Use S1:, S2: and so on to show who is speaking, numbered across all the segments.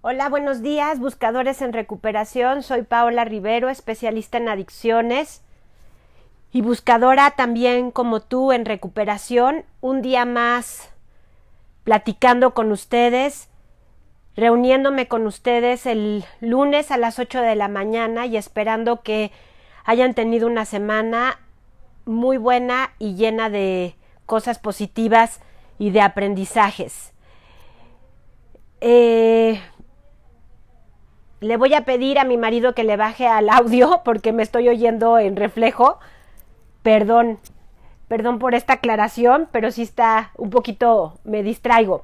S1: Hola, buenos días, buscadores en recuperación. Soy Paola Rivero, especialista en adicciones y buscadora también como tú en recuperación. Un día más platicando con ustedes, reuniéndome con ustedes el lunes a las 8 de la mañana y esperando que hayan tenido una semana muy buena y llena de cosas positivas y de aprendizajes. Le voy a pedir a mi marido que le baje al audio porque me estoy oyendo en reflejo. Perdón por esta aclaración, pero sí está un poquito, me distraigo.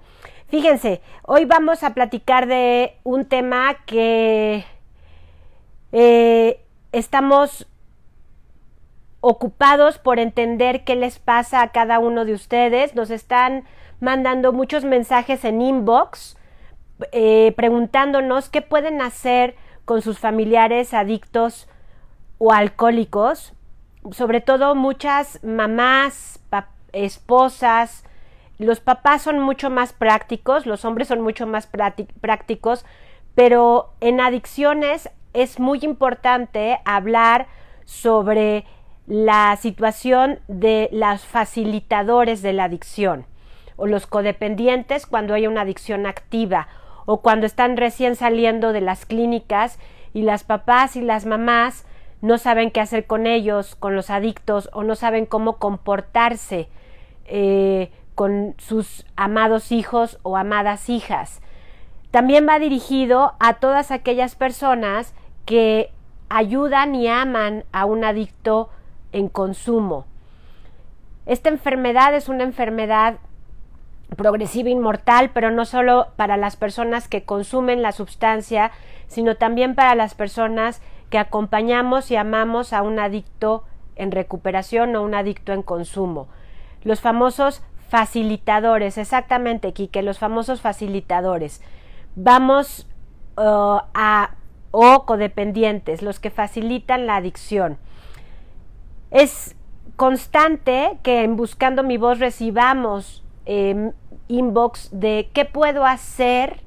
S1: Fíjense, hoy vamos a platicar de un tema que estamos ocupados por entender qué les pasa a cada uno de ustedes. Nos están mandando muchos mensajes en inbox preguntándonos qué pueden hacer con sus familiares adictos o alcohólicos, sobre todo muchas mamás, esposas. Los papás son mucho más prácticos, los hombres son mucho más prácticos, pero en adicciones es muy importante hablar sobre la situación de los facilitadores de la adicción o los codependientes cuando hay una adicción activa o cuando están recién saliendo de las clínicas y las papás y las mamás no saben qué hacer con ellos, con los adictos, o no saben cómo comportarse con sus amados hijos o amadas hijas. También va dirigido a todas aquellas personas que ayudan y aman a un adicto en consumo. Esta enfermedad es una enfermedad progresiva e inmortal, pero no solo para las personas que consumen la sustancia, sino también para las personas que acompañamos y amamos a un adicto en recuperación o un adicto en consumo. Los famosos facilitadores, exactamente, Quique, los famosos facilitadores. Vamos o codependientes, los que facilitan la adicción. Es constante que en Buscando mi Voz recibamos inbox de qué puedo hacer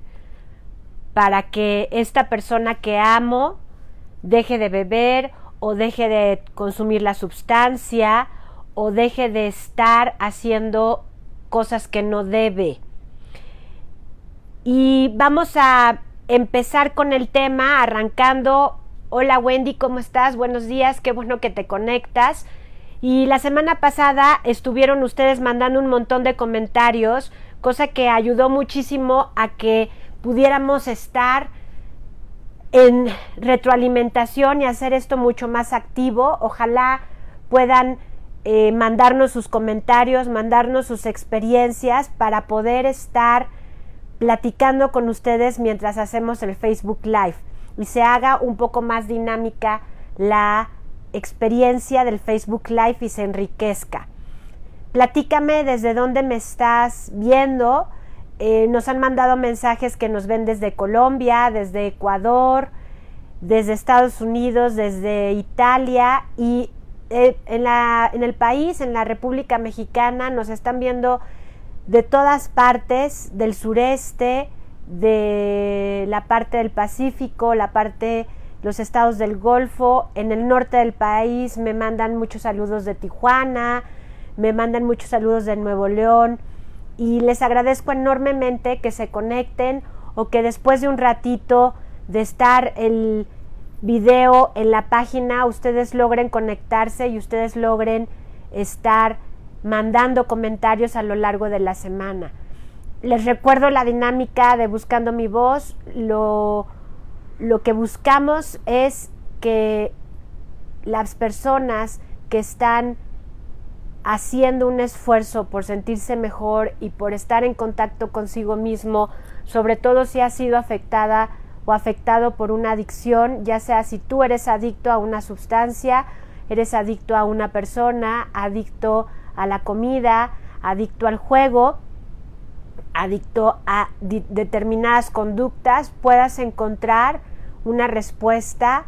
S1: para que esta persona que amo deje de beber o deje de consumir la sustancia o deje de estar haciendo cosas que no debe. Y vamos a empezar con el tema arrancando. Hola Wendy, ¿cómo estás? Buenos días, qué bueno que te conectas. Y la semana pasada estuvieron ustedes mandando un montón de comentarios, cosa que ayudó muchísimo a que pudiéramos estar en retroalimentación y hacer esto mucho más activo. Ojalá puedan mandarnos sus comentarios, mandarnos sus experiencias para poder estar platicando con ustedes mientras hacemos el Facebook Live y se haga un poco más dinámica la experiencia del Facebook Live y se enriquezca. Platícame desde dónde me estás viendo. Nos han mandado mensajes que nos ven desde Colombia, desde Ecuador, desde Estados Unidos, desde Italia y en el país, en la República Mexicana, nos están viendo de todas partes, del sureste, de la parte del Pacífico, la parte, los estados del Golfo. En el norte del país me mandan muchos saludos de Tijuana, me mandan muchos saludos de Nuevo León y les agradezco enormemente que se conecten o que después de un ratito de estar el video en la página ustedes logren conectarse y ustedes logren estar mandando comentarios a lo largo de la semana. Les recuerdo la dinámica de Buscando mi Voz. Lo que buscamos es que las personas que están haciendo un esfuerzo por sentirse mejor y por estar en contacto consigo mismo, sobre todo si has sido afectada o afectado por una adicción, ya sea si tú eres adicto a una sustancia, eres adicto a una persona, adicto a la comida, adicto al juego, adicto a determinadas conductas, puedas encontrar una respuesta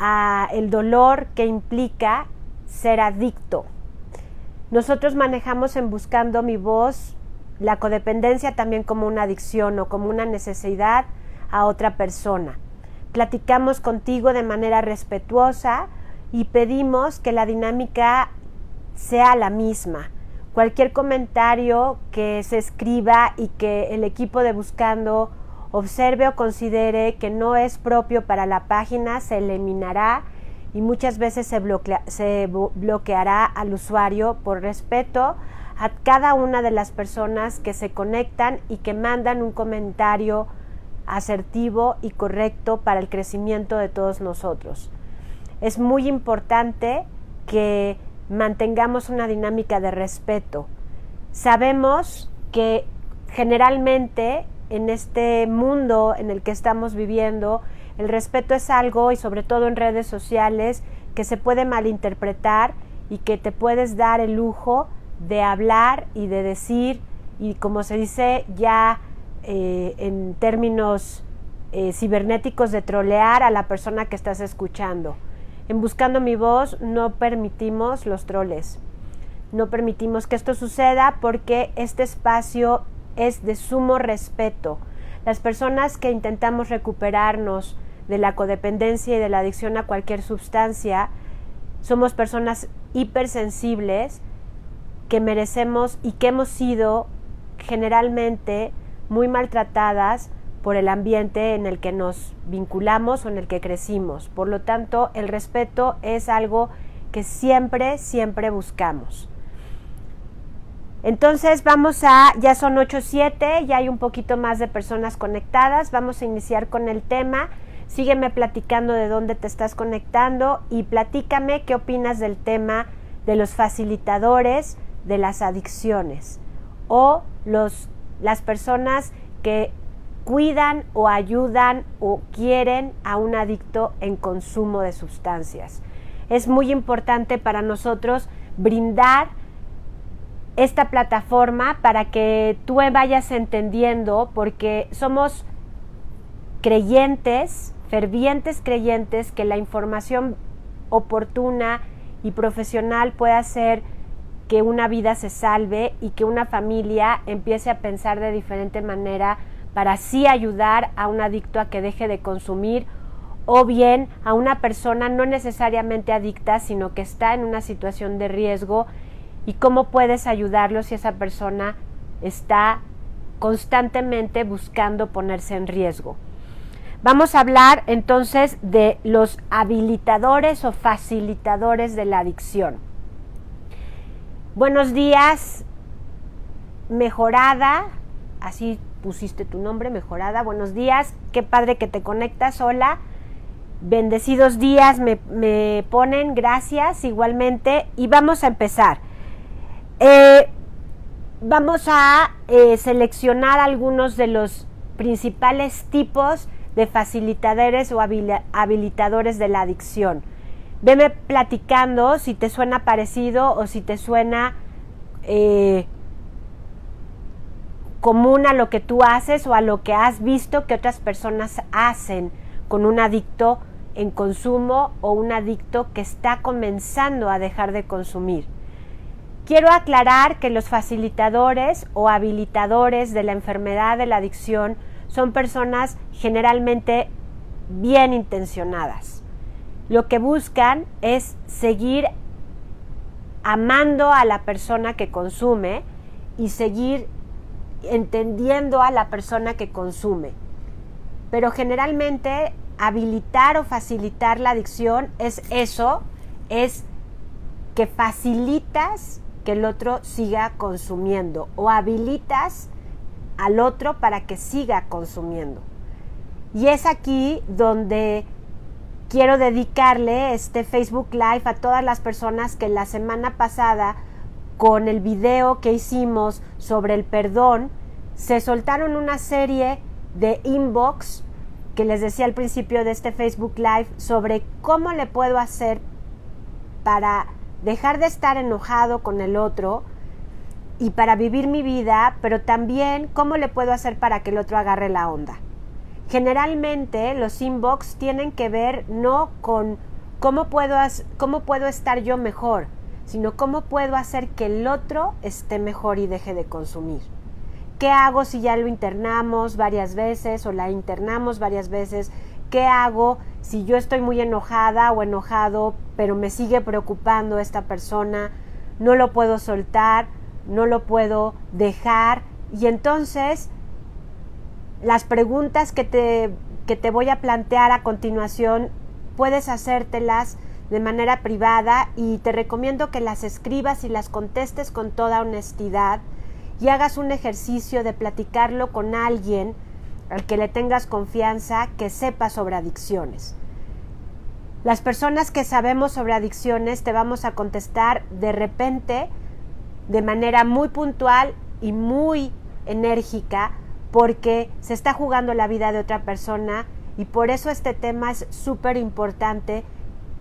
S1: a el dolor que implica ser adicto. Nosotros manejamos en Buscando mi Voz la codependencia también como una adicción o como una necesidad a otra persona. Platicamos contigo de manera respetuosa y pedimos que la dinámica sea la misma. Cualquier comentario que se escriba y que el equipo de Buscando observe o considere que no es propio para la página se eliminará y muchas veces se bloqueará al usuario por respeto a cada una de las personas que se conectan y que mandan un comentario asertivo y correcto para el crecimiento de todos nosotros. Es muy importante que mantengamos una dinámica de respeto. Sabemos que generalmente en este mundo en el que estamos viviendo, el respeto es algo, y sobre todo en redes sociales, que se puede malinterpretar y que te puedes dar el lujo de hablar y de decir, y como se dice ya en términos cibernéticos, de trolear a la persona que estás escuchando. En Buscando mi Voz no permitimos los troles, no permitimos que esto suceda porque este espacio es de sumo respeto. Las personas que intentamos recuperarnos de la codependencia y de la adicción a cualquier sustancia somos personas hipersensibles que merecemos y que hemos sido generalmente muy maltratadas por el ambiente en el que nos vinculamos o en el que crecimos. Por lo tanto, el respeto es algo que siempre buscamos. Entonces ya son 8:07, ya hay un poquito más de personas conectadas. Vamos a iniciar con el tema. Sígueme platicando de dónde te estás conectando y platícame qué opinas del tema de los facilitadores de las adicciones o las personas que cuidan o ayudan o quieren a un adicto en consumo de sustancias. Es muy importante para nosotros brindar esta plataforma para que tú vayas entendiendo, porque somos creyentes, fervientes creyentes, que la información oportuna y profesional puede hacer que una vida se salve y que una familia empiece a pensar de diferente manera para así ayudar a un adicto a que deje de consumir, o bien a una persona no necesariamente adicta, sino que está en una situación de riesgo, y cómo puedes ayudarlo si esa persona está constantemente buscando ponerse en riesgo. Vamos a hablar entonces de los habilitadores o facilitadores de la adicción. Buenos días, Mejorada, así pusiste tu nombre, Mejorada. Buenos días, qué padre que te conectas, hola. Bendecidos días me ponen, gracias, igualmente. Y vamos a empezar. Vamos a seleccionar algunos de los principales tipos de facilitadores o habilitadores de la adicción. Veme platicando si te suena parecido o si te suena común a lo que tú haces o a lo que has visto que otras personas hacen con un adicto en consumo o un adicto que está comenzando a dejar de consumir. Quiero aclarar que los facilitadores o habilitadores de la enfermedad de la adicción son personas generalmente bien intencionadas. Lo que buscan es seguir amando a la persona que consume y seguir entendiendo a la persona que consume. Pero generalmente habilitar o facilitar la adicción es que facilitas que el otro siga consumiendo o habilitas al otro para que siga consumiendo. Y es aquí donde quiero dedicarle este Facebook Live a todas las personas que la semana pasada, con el video que hicimos sobre el perdón, se soltaron una serie de inbox que les decía al principio de este Facebook Live sobre cómo le puedo hacer para dejar de estar enojado con el otro y para vivir mi vida, pero también cómo le puedo hacer para que el otro agarre la onda. Generalmente los inbox tienen que ver no con cómo puedo estar yo mejor, sino cómo puedo hacer que el otro esté mejor y deje de consumir. ¿Qué hago si ya lo internamos varias veces o la internamos varias veces? ¿Qué hago si yo estoy muy enojada o enojado, pero me sigue preocupando esta persona? No lo puedo soltar, no lo puedo dejar. Y entonces, las preguntas que te voy a plantear a continuación, puedes hacértelas de manera privada y te recomiendo que las escribas y las contestes con toda honestidad y hagas un ejercicio de platicarlo con alguien al que le tengas confianza, que sepa sobre adicciones. Las personas que sabemos sobre adicciones te vamos a contestar de repente, de manera muy puntual y muy enérgica, porque se está jugando la vida de otra persona, y por eso este tema es súper importante,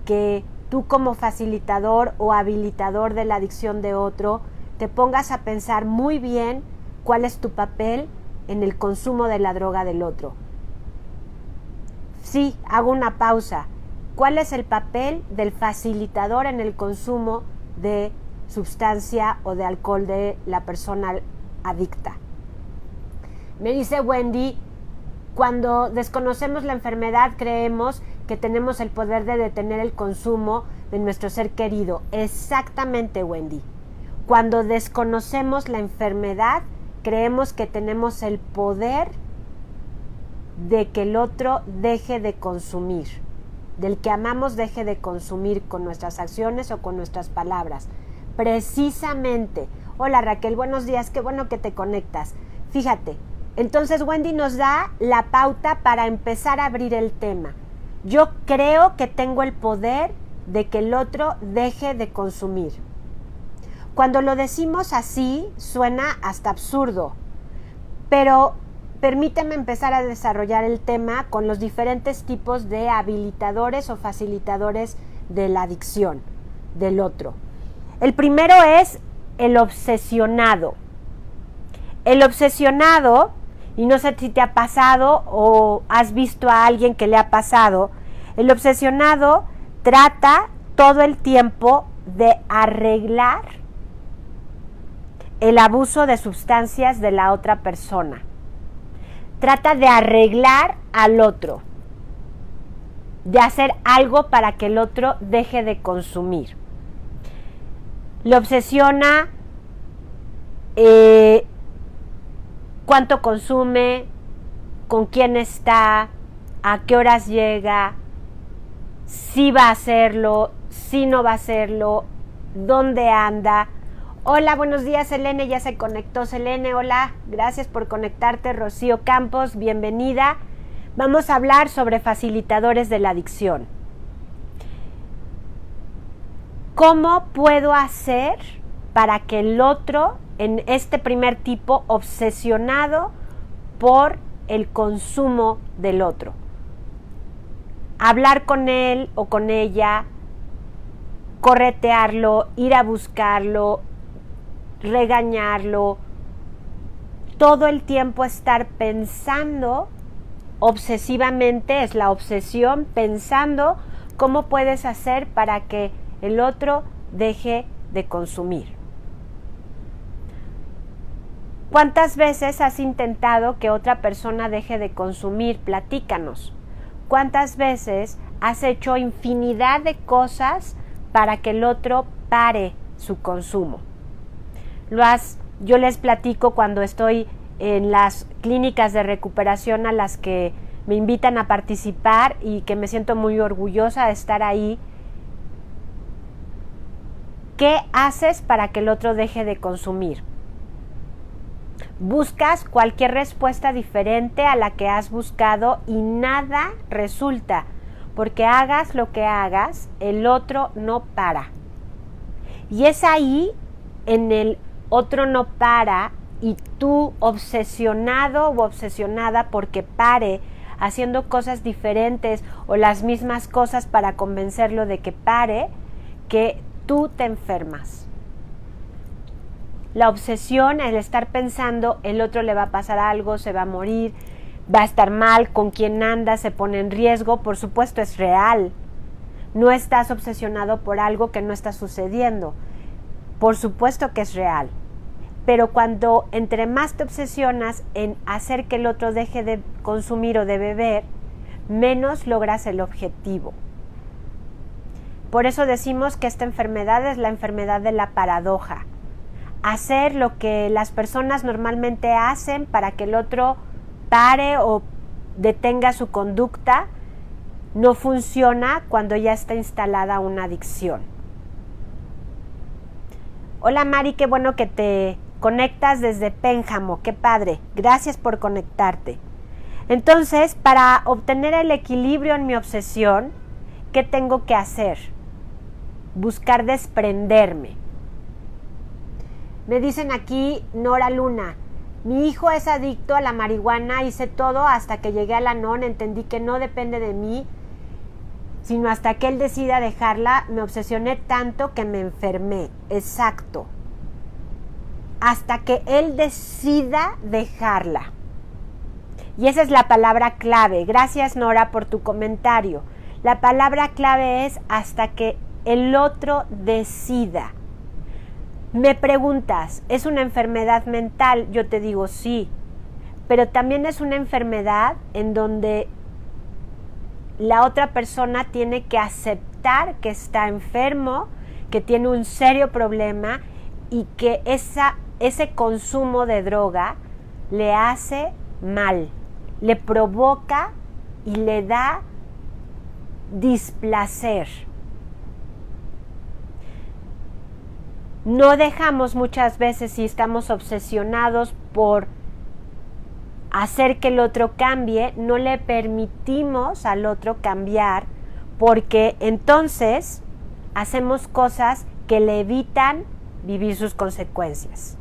S1: que tú como facilitador o habilitador de la adicción de otro te pongas a pensar muy bien cuál es tu papel en el consumo de la droga del otro. Sí, hago una pausa. ¿Cuál es el papel del facilitador en el consumo de sustancia o de alcohol de la persona adicta? Me dice Wendy, cuando desconocemos la enfermedad creemos que tenemos el poder de detener el consumo de nuestro ser querido. Exactamente, Wendy. Cuando desconocemos la enfermedad, creemos que tenemos el poder de que el otro deje de consumir, del que amamos deje de consumir con nuestras acciones o con nuestras palabras. Precisamente. Hola Raquel, buenos días, qué bueno que te conectas. Fíjate, entonces Wendy nos da la pauta para empezar a abrir el tema. Yo creo que tengo el poder de que el otro deje de consumir. Cuando lo decimos así, suena hasta absurdo, pero permíteme empezar a desarrollar el tema con los diferentes tipos de habilitadores o facilitadores de la adicción del otro. El primero es el obsesionado. El obsesionado, y no sé si te ha pasado o has visto a alguien que le ha pasado, el obsesionado trata todo el tiempo de arreglar el abuso de sustancias de la otra persona. Trata de arreglar al otro, de hacer algo para que el otro deje de consumir. Le obsesiona cuánto consume, con quién está, a qué horas llega, si va a hacerlo, si no va a hacerlo, dónde anda. Hola, buenos días, Selene, ya se conectó Selene, hola, gracias por conectarte. Rocío Campos, bienvenida. Vamos a hablar sobre facilitadores de la adicción. ¿Cómo puedo hacer para que el otro, en este primer tipo, obsesionado por el consumo del otro, hablar con él o con ella, corretearlo, ir a buscarlo, regañarlo, todo el tiempo estar pensando obsesivamente, es la obsesión, pensando cómo puedes hacer para que el otro deje de consumir? ¿Cuántas veces has intentado que otra persona deje de consumir? Platícanos. ¿Cuántas veces has hecho infinidad de cosas para que el otro pare su consumo? Yo les platico cuando estoy en las clínicas de recuperación a las que me invitan a participar y que me siento muy orgullosa de estar ahí. ¿Qué haces para que el otro deje de consumir? Buscas cualquier respuesta diferente a la que has buscado y nada resulta, porque hagas lo que hagas, el otro no para. Y es ahí, en el otro no para, y tú obsesionado o obsesionada porque pare, haciendo cosas diferentes o las mismas cosas para convencerlo de que pare, que tú te enfermas. La obsesión, el estar pensando el otro le va a pasar algo, se va a morir, va a estar mal, con quién anda, se pone en riesgo, por supuesto es real. No estás obsesionado por algo que no está sucediendo. Por supuesto que es real. Pero cuando entre más te obsesionas en hacer que el otro deje de consumir o de beber, menos logras el objetivo. Por eso decimos que esta enfermedad es la enfermedad de la paradoja. Hacer lo que las personas normalmente hacen para que el otro pare o detenga su conducta no funciona cuando ya está instalada una adicción. Hola Mari, qué bueno que te conectas desde Pénjamo, qué padre, gracias por conectarte. Entonces, para obtener el equilibrio en mi obsesión, ¿qué tengo que hacer? Buscar desprenderme. Me dicen aquí, Nora Luna, mi hijo es adicto a la marihuana, hice todo hasta que llegué a la NON, entendí que no depende de mí, sino hasta que él decida dejarla, me obsesioné tanto que me enfermé. Exacto. Hasta que él decida dejarla. Y esa es la palabra clave. Gracias, Nora, por tu comentario. La palabra clave es hasta que el otro decida. Me preguntas, ¿es una enfermedad mental? Yo te digo sí, pero también es una enfermedad en donde la otra persona tiene que aceptar que está enfermo, que tiene un serio problema y que ese consumo de droga le hace mal, le provoca y le da displacer. No dejamos muchas veces, si estamos obsesionados por hacer que el otro cambie, no le permitimos al otro cambiar, porque entonces hacemos cosas que le evitan vivir sus consecuencias.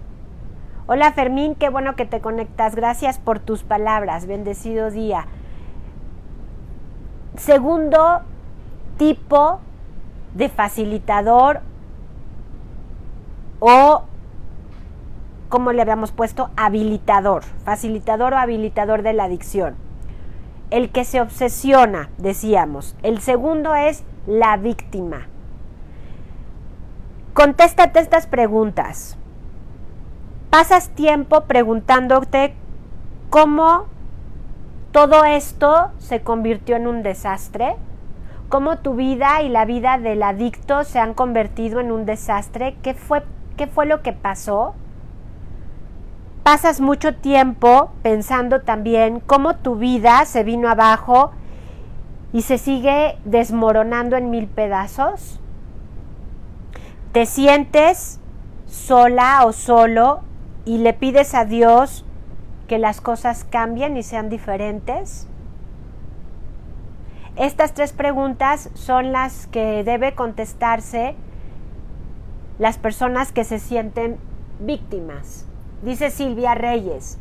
S1: Hola Fermín, qué bueno que te conectas, gracias por tus palabras, bendecido día. Segundo tipo de facilitador o, como le habíamos puesto, habilitador, facilitador o habilitador de la adicción. El que se obsesiona, decíamos. El segundo es la víctima. Contéstate estas preguntas. ¿Pasas tiempo preguntándote cómo todo esto se convirtió en un desastre? ¿Cómo tu vida y la vida del adicto se han convertido en un desastre? ¿Qué fue lo que pasó? Pasas mucho tiempo pensando también cómo tu vida se vino abajo y se sigue desmoronando en 1000 pedazos. ¿Te sientes sola o solo y le pides a Dios que las cosas cambien y sean diferentes? Estas 3 preguntas son las que debe contestarse las personas que se sienten víctimas. Dice Silvia Reyes,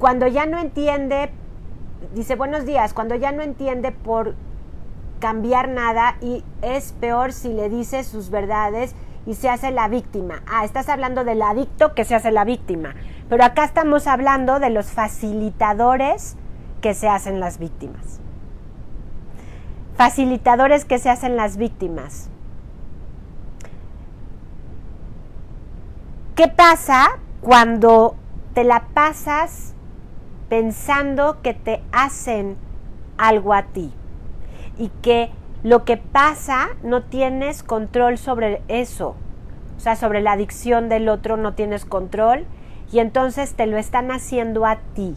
S1: cuando ya no entiende, dice buenos días, cuando ya no entiende por cambiar nada y es peor si le dice sus verdades y se hace la víctima. Estás hablando del adicto que se hace la víctima, pero acá estamos hablando de los facilitadores que se hacen las víctimas. Facilitadores que se hacen las víctimas. ¿Qué pasa cuando te la pasas pensando que te hacen algo a ti? Y que lo que pasa no tienes control sobre eso. O sea, sobre la adicción del otro no tienes control y entonces te lo están haciendo a ti.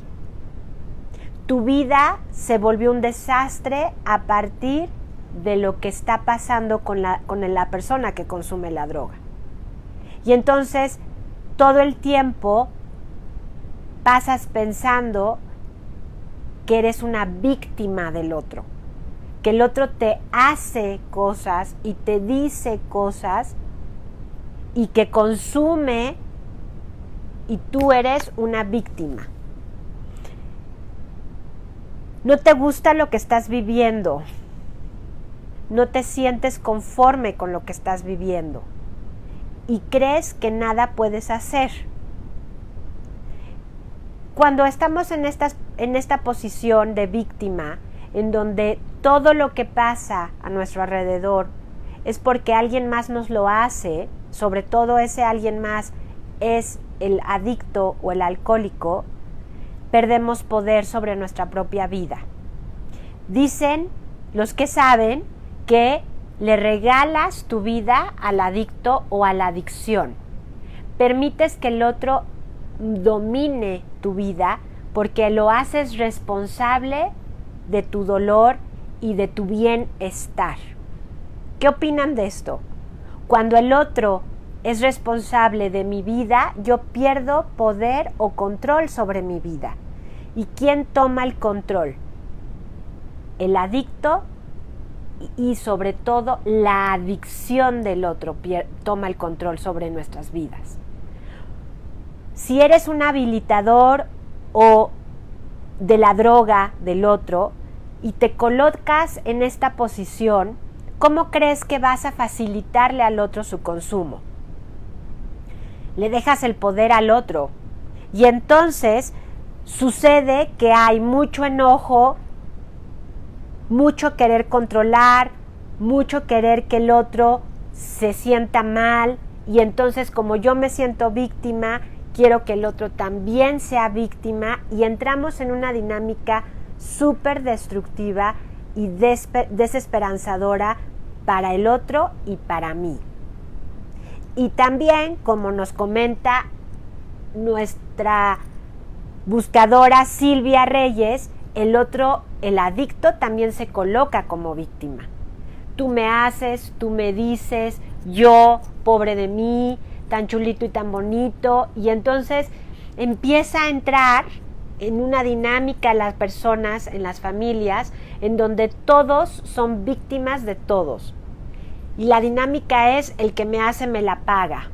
S1: Tu vida se volvió un desastre a partir de lo que está pasando con la persona que consume la droga. Y entonces todo el tiempo pasas pensando que eres una víctima del otro, que el otro te hace cosas y te dice cosas y que consume y tú eres una víctima. No te gusta lo que estás viviendo, no te sientes conforme con lo que estás viviendo y crees que nada puedes hacer. Cuando estamos en esta posición de víctima, en donde todo lo que pasa a nuestro alrededor es porque alguien más nos lo hace, sobre todo ese alguien más es el adicto o el alcohólico, perdemos poder sobre nuestra propia vida. Dicen los que saben que le regalas tu vida al adicto o a la adicción. Permites que el otro domine tu vida porque lo haces responsable de tu dolor y de tu bienestar. ¿Qué opinan de esto? Cuando el otro es responsable de mi vida, yo pierdo poder o control sobre mi vida. ¿Y quién toma el control? El adicto y sobre todo la adicción del otro toma el control sobre nuestras vidas. Si eres un habilitador o de la droga del otro y te colocas en esta posición, ¿cómo crees que vas a facilitarle al otro su consumo? Le dejas el poder al otro y entonces sucede que hay mucho enojo, mucho querer controlar, mucho querer que el otro se sienta mal y entonces como yo me siento víctima, quiero que el otro también sea víctima y entramos en una dinámica súper destructiva y desesperanzadora para el otro y para mí. Y también, como nos comenta nuestra buscadora Silvia Reyes, el otro, el adicto, también se coloca como víctima. Tú me haces, tú me dices, yo, pobre de mí, tan chulito y tan bonito, y entonces empieza a entrar en una dinámica las personas, en las familias, en donde todos son víctimas de todos. Y la dinámica es el que me hace me la paga.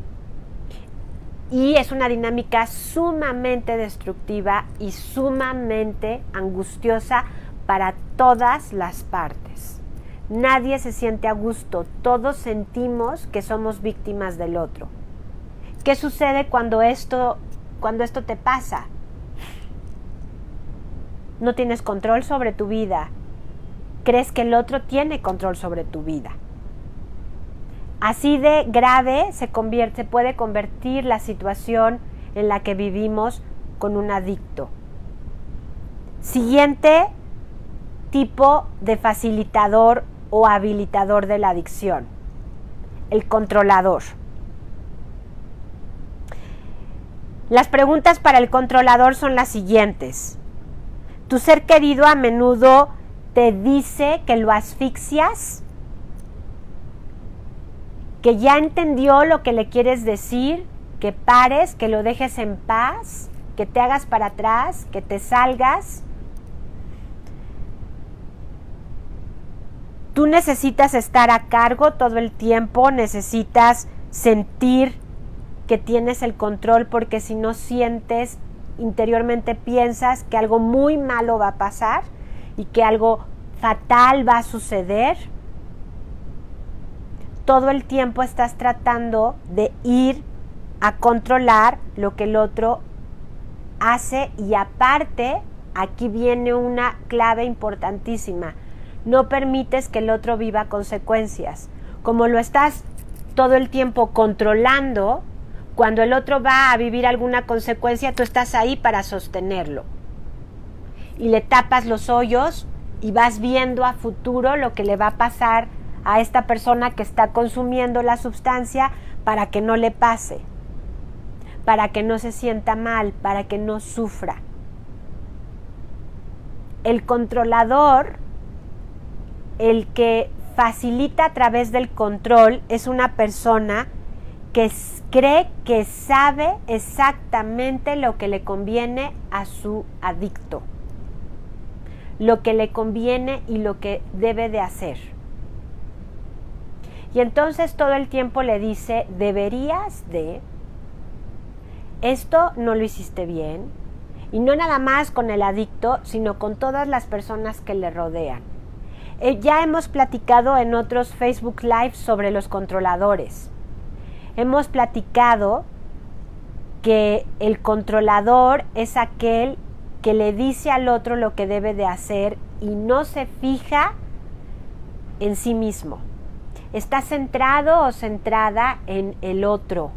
S1: Y es una dinámica sumamente destructiva y sumamente angustiosa para todas las partes. Nadie se siente a gusto, todos sentimos que somos víctimas del otro. ¿Qué sucede cuando esto te pasa? No tienes control sobre tu vida. Crees que el otro tiene control sobre tu vida. Así de grave se puede convertir la situación en la que vivimos con un adicto. Siguiente tipo de facilitador o habilitador de la adicción: el controlador. Las preguntas para el controlador son las siguientes. ¿Tu ser querido a menudo te dice que lo asfixias? ¿Que ya entendió lo que le quieres decir? ¿Que pares, que lo dejes en paz? ¿Que te hagas para atrás? ¿Que te salgas? Tú necesitas estar a cargo todo el tiempo, necesitas sentir que tienes el control, porque si no sientes, interiormente piensas que algo muy malo va a pasar y que algo fatal va a suceder. Todo el tiempo estás tratando de ir a controlar lo que el otro hace y aparte, aquí viene una clave importantísima: no permites que el otro viva consecuencias. Como lo estás todo el tiempo controlando, cuando el otro va a vivir alguna consecuencia, tú estás ahí para sostenerlo. Y le tapas los hoyos y vas viendo a futuro lo que le va a pasar a esta persona que está consumiendo la sustancia para que no le pase, para que no se sienta mal, para que no sufra. El controlador, el que facilita a través del control, es una persona que cree que sabe exactamente lo que le conviene a su adicto, lo que le conviene y lo que debe de hacer. Y entonces todo el tiempo le dice: deberías de, esto no lo hiciste bien. Y no nada más con el adicto, sino con todas las personas que le rodean. Ya hemos platicado en otros Facebook Live sobre los controladores. Hemos platicado que el controlador es aquel que le dice al otro lo que debe de hacer y no se fija en sí mismo. Está centrado o centrada en el otro.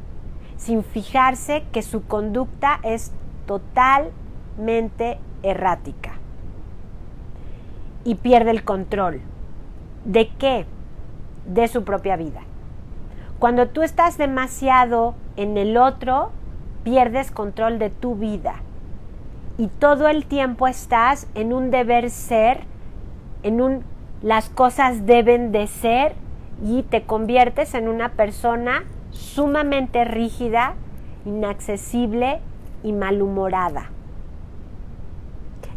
S1: sin fijarse que su conducta es totalmente errática. Y pierde el control. ¿De qué? De su propia vida. Cuando tú estás demasiado en el otro, pierdes control de tu vida. Y todo el tiempo estás en un deber ser, las cosas deben de ser, y te conviertes en una persona sumamente rígida, inaccesible y malhumorada.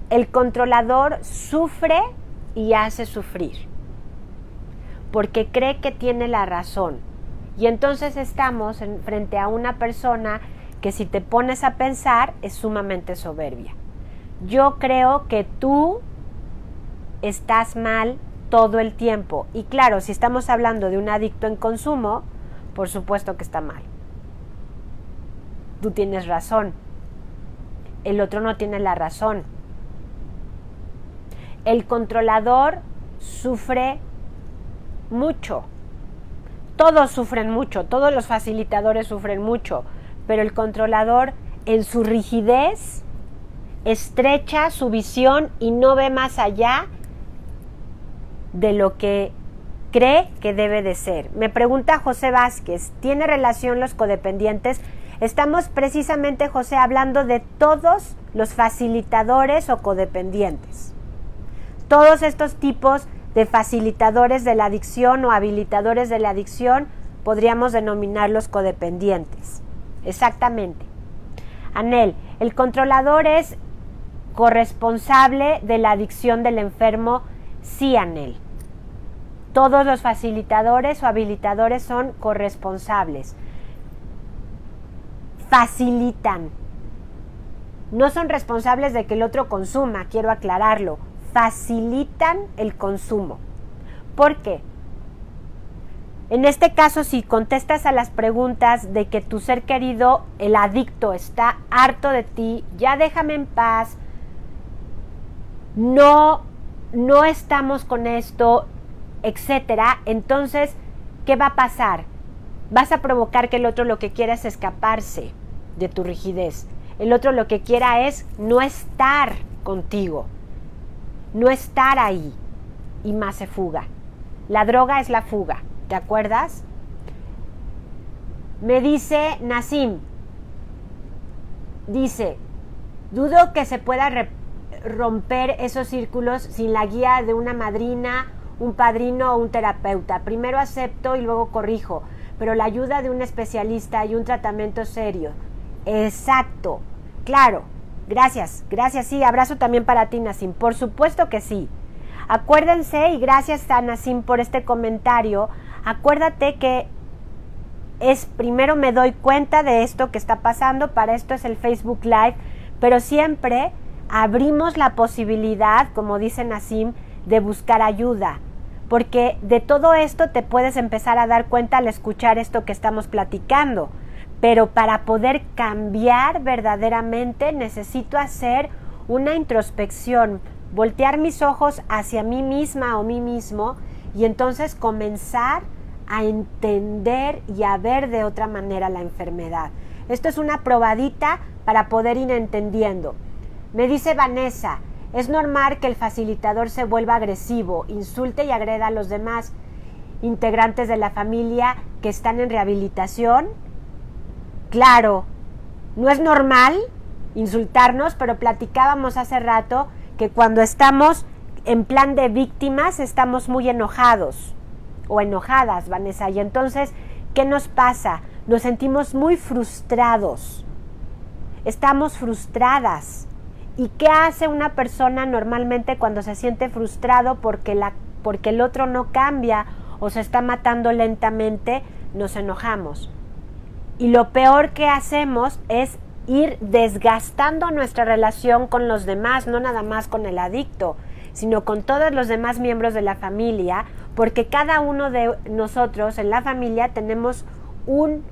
S1: El controlador sufre y hace sufrir, porque cree que tiene la razón. Y entonces estamos frente a una persona que, si te pones a pensar, es sumamente soberbia. Yo creo que tú estás mal todo el tiempo. Y claro, si estamos hablando de un adicto en consumo, por supuesto que está mal. Tú tienes razón. El otro no tiene la razón. El controlador sufre mucho. Todos sufren mucho, todos los facilitadores sufren mucho, pero el controlador, en su rigidez, estrecha su visión y no ve más allá de lo que cree que debe de ser. Me pregunta José Vázquez, ¿tiene relación los codependientes? Estamos precisamente, José, hablando de todos los facilitadores o codependientes. Todos estos tipos de facilitadores de la adicción o habilitadores de la adicción podríamos denominarlos codependientes. Exactamente. Anel, el controlador es corresponsable de la adicción del enfermo. Sí, Anel. Todos los facilitadores o habilitadores son corresponsables. Facilitan. No son responsables de que el otro consuma, quiero aclararlo. Facilitan el consumo. ¿Por qué? En este caso, si contestas a las preguntas de que tu ser querido, el adicto, está harto de ti, ya déjame en paz, no estamos con esto, etcétera, entonces, ¿qué va a pasar? Vas a provocar que el otro lo que quiera es escaparse de tu rigidez. El otro lo que quiera es no estar contigo, no estar ahí, y más se fuga. La droga es la fuga, ¿te acuerdas? Me dice Nasim, dice, dudo que se pueda romper esos círculos sin la guía de una madrina, un padrino o un terapeuta. Primero acepto y luego corrijo, pero la ayuda de un especialista y un tratamiento serio. Exacto, claro, gracias, sí, abrazo también para ti, Nasim, por supuesto que sí. Acuérdense, y gracias a Nasim por este comentario, acuérdate que primero me doy cuenta de esto que está pasando, para esto es el Facebook Live, pero siempre abrimos la posibilidad, como dice Nasim, de buscar ayuda, porque de todo esto te puedes empezar a dar cuenta al escuchar esto que estamos platicando, pero para poder cambiar verdaderamente necesito hacer una introspección, voltear mis ojos hacia mí misma o mí mismo y entonces comenzar a entender y a ver de otra manera la enfermedad. Esto es una probadita para poder ir entendiendo. Me dice Vanessa, es normal que el facilitador se vuelva agresivo, insulte y agreda a los demás integrantes de la familia que están en rehabilitación. Claro, no es normal insultarnos, pero platicábamos hace rato que cuando estamos en plan de víctimas estamos muy enojados o enojadas, Vanessa, y entonces, ¿qué nos pasa? Nos sentimos muy frustrados, estamos frustradas. ¿Y qué hace una persona normalmente cuando se siente frustrado porque el otro no cambia o se está matando lentamente? Nos enojamos. Y lo peor que hacemos es ir desgastando nuestra relación con los demás, no nada más con el adicto, sino con todos los demás miembros de la familia, porque cada uno de nosotros en la familia tenemos un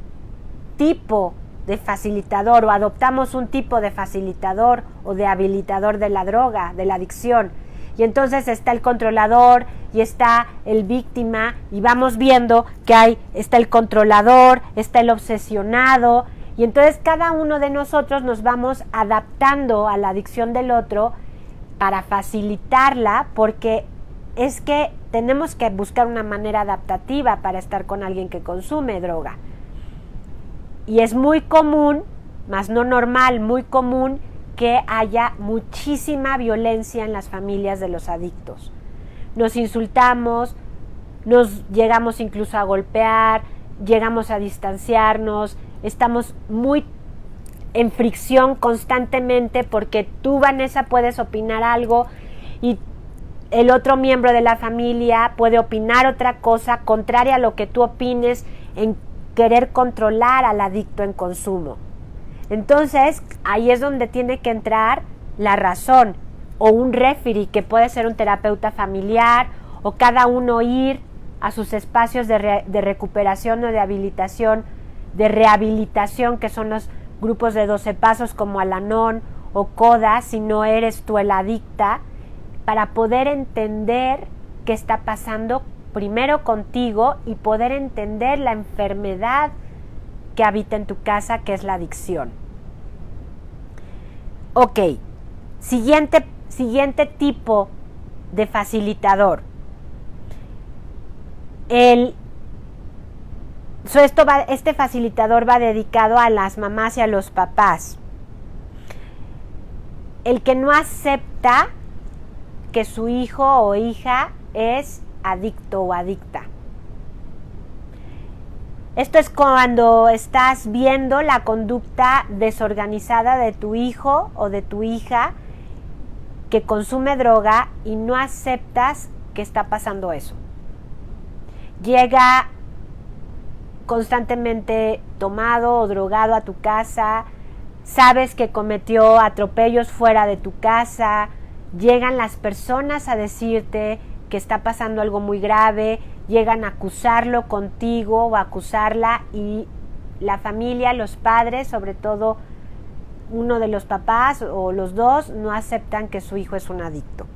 S1: tipo de facilitador o adoptamos un tipo de facilitador o de habilitador de la droga, de la adicción. Y entonces está el controlador y está el víctima y vamos viendo que está el controlador, está el obsesionado Y entonces cada uno de nosotros nos vamos adaptando a la adicción del otro para facilitarla, porque es que tenemos que buscar una manera adaptativa para estar con alguien que consume droga. Y es muy común, más no normal, muy común que haya muchísima violencia en las familias de los adictos. Nos insultamos, nos llegamos incluso a golpear, llegamos a distanciarnos, estamos muy en fricción constantemente porque tú, Vanessa, puedes opinar algo y el otro miembro de la familia puede opinar otra cosa contraria a lo que tú opines, en querer controlar al adicto en consumo. Entonces, ahí es donde tiene que entrar la razón, o un referee, que puede ser un terapeuta familiar, o cada uno ir a sus espacios de recuperación o de rehabilitación, que son los grupos de 12 pasos como Al-Anon o CODA, si no eres tú el adicta, para poder entender qué está pasando primero contigo y poder entender la enfermedad que habita en tu casa, que es la adicción. Ok, siguiente tipo de facilitador. Este facilitador va dedicado a las mamás y a los papás. El que no acepta que su hijo o hija es adicto o adicta. Esto es cuando estás viendo la conducta desorganizada de tu hijo o de tu hija que consume droga y no aceptas que está pasando eso. Llega constantemente tomado o drogado a tu casa, sabes que cometió atropellos fuera de tu casa, llegan las personas a decirte que está pasando algo muy grave, llegan a acusarlo contigo o a acusarla, y la familia, los padres, sobre todo uno de los papás o los dos, no aceptan que su hijo es un adicto.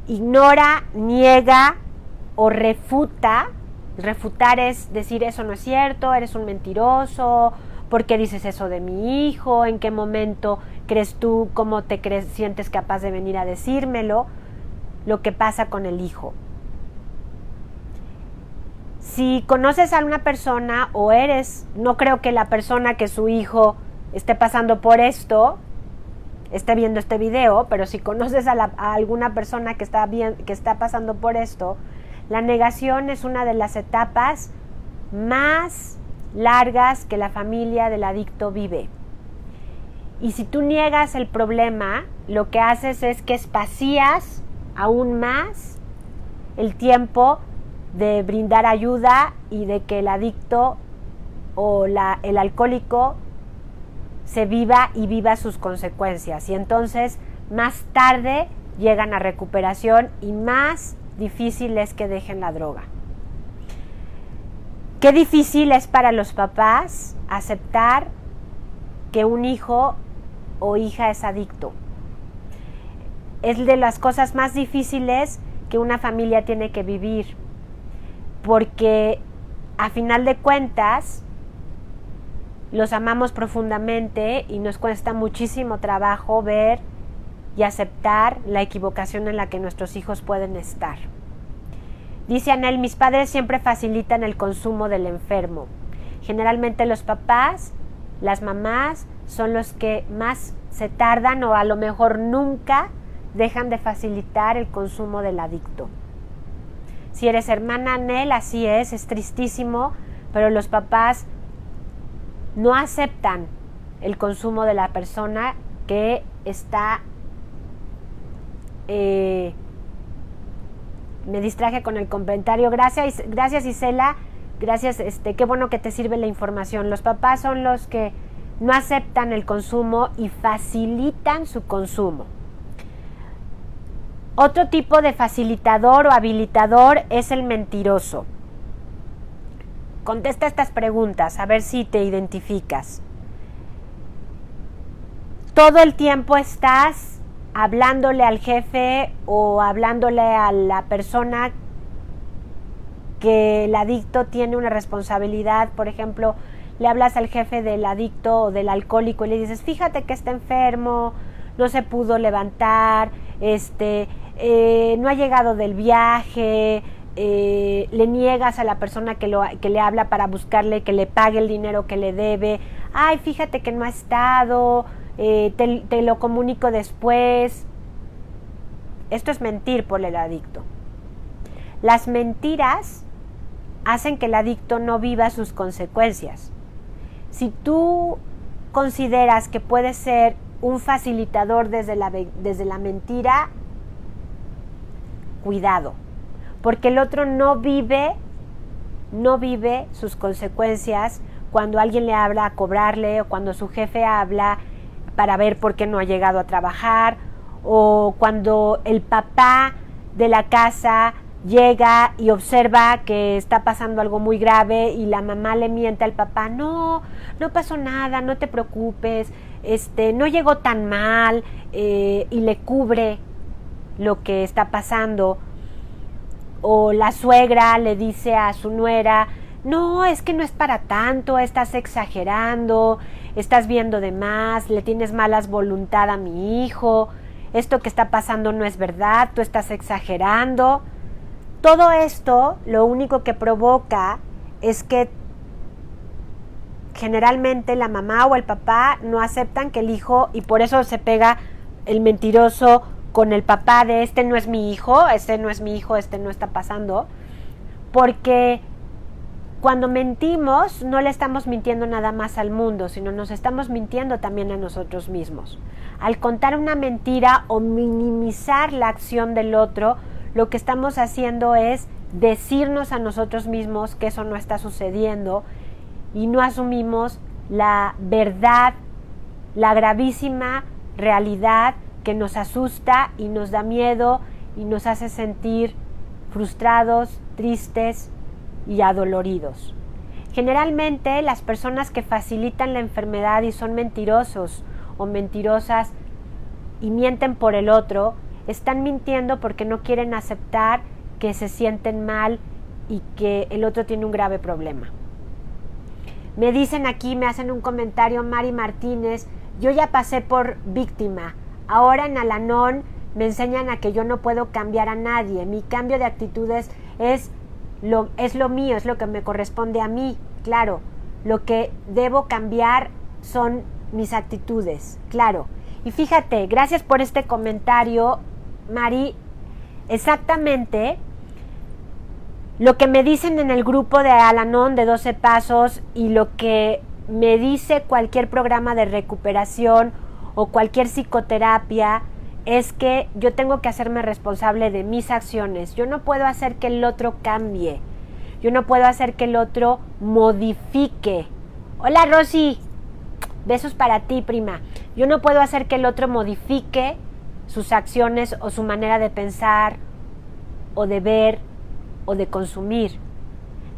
S1: Ignora, niega o refuta. Refutar es decir, eso no es cierto, eres un mentiroso, ¿por qué dices eso de mi hijo? ¿En qué momento crees tú? ¿Cómo te sientes capaz de venir a decírmelo? Lo que pasa con el hijo. Si conoces a una persona no creo que la persona que su hijo esté pasando por esto esté viendo este video, pero si conoces a alguna persona que está pasando por esto, la negación es una de las etapas más largas que la familia del adicto vive. Y si tú niegas el problema, lo que haces es que espacías aún más el tiempo de brindar ayuda y de que el adicto o el alcohólico se viva sus consecuencias. Y entonces más tarde llegan a recuperación y más difícil es que dejen la droga. Qué difícil es para los papás aceptar que un hijo o hija es adicto. Es de las cosas más difíciles que una familia tiene que vivir, porque a final de cuentas los amamos profundamente y nos cuesta muchísimo trabajo ver y aceptar la equivocación en la que nuestros hijos pueden estar. Dice Anel, mis padres siempre facilitan el consumo del enfermo. Generalmente los papás, las mamás, son los que más se tardan o a lo mejor nunca dejan de facilitar el consumo del adicto. Si eres hermana, Anel, así es tristísimo, pero los papás no aceptan el consumo de la persona que está... me distraje con el comentario. Gracias Isela, gracias, qué bueno que te sirve la información. Los papás son los que no aceptan el consumo y facilitan su consumo. Otro tipo de facilitador o habilitador es el mentiroso. Contesta estas preguntas, a ver si te identificas. Todo el tiempo estás hablándole al jefe o hablándole a la persona que el adicto tiene una responsabilidad, por ejemplo, le hablas al jefe del adicto o del alcohólico y le dices, fíjate que está enfermo, no se pudo levantar, no ha llegado del viaje, le niegas a la persona que le habla para buscarle que le pague el dinero que le debe, ay, fíjate que no ha estado, te lo comunico después. Esto es mentir por el adicto. Las mentiras hacen que el adicto no viva sus consecuencias. Si tú consideras que puedes ser un facilitador desde la mentira, cuidado, porque el otro no vive sus consecuencias cuando alguien le habla a cobrarle, o cuando su jefe habla para ver por qué no ha llegado a trabajar, o cuando el papá de la casa llega y observa que está pasando algo muy grave y la mamá le miente al papá, no pasó nada, no te preocupes, no llegó tan mal, y le cubre lo que está pasando. O la suegra le dice a su nuera, no, es que no es para tanto, estás exagerando, estás viendo de más, le tienes malas voluntad a mi hijo, esto que está pasando no es verdad, tú estás exagerando. Todo esto lo único que provoca es que generalmente la mamá o el papá no aceptan que el hijo, y por eso se pega el mentiroso con el papá de no es mi hijo, no es mi hijo, no está pasando, porque cuando mentimos no le estamos mintiendo nada más al mundo, sino nos estamos mintiendo también a nosotros mismos. Al contar una mentira o minimizar la acción del otro, lo que estamos haciendo es decirnos a nosotros mismos que eso no está sucediendo y no asumimos la verdad, la gravísima realidad que nos asusta y nos da miedo y nos hace sentir frustrados, tristes y adoloridos. Generalmente las personas que facilitan la enfermedad y son mentirosos o mentirosas y mienten por el otro, están mintiendo porque no quieren aceptar que se sienten mal y que el otro tiene un grave problema. Me dicen aquí, me hacen un comentario, Mari Martínez, yo ya pasé por víctima, ahora en Al-Anon me enseñan a que yo no puedo cambiar a nadie, mi cambio de actitudes es lo mío, es lo que me corresponde a mí, claro, lo que debo cambiar son mis actitudes, claro. Y fíjate, gracias por este comentario, Mari, exactamente lo que me dicen en el grupo de Al-Anon de 12 Pasos y lo que me dice cualquier programa de recuperación o cualquier psicoterapia es que yo tengo que hacerme responsable de mis acciones. Yo no puedo hacer que el otro cambie. Yo no puedo hacer que el otro modifique. Hola, Rosy. Besos para ti, prima. Yo no puedo hacer que el otro modifique sus acciones o su manera de pensar o de ver o de consumir.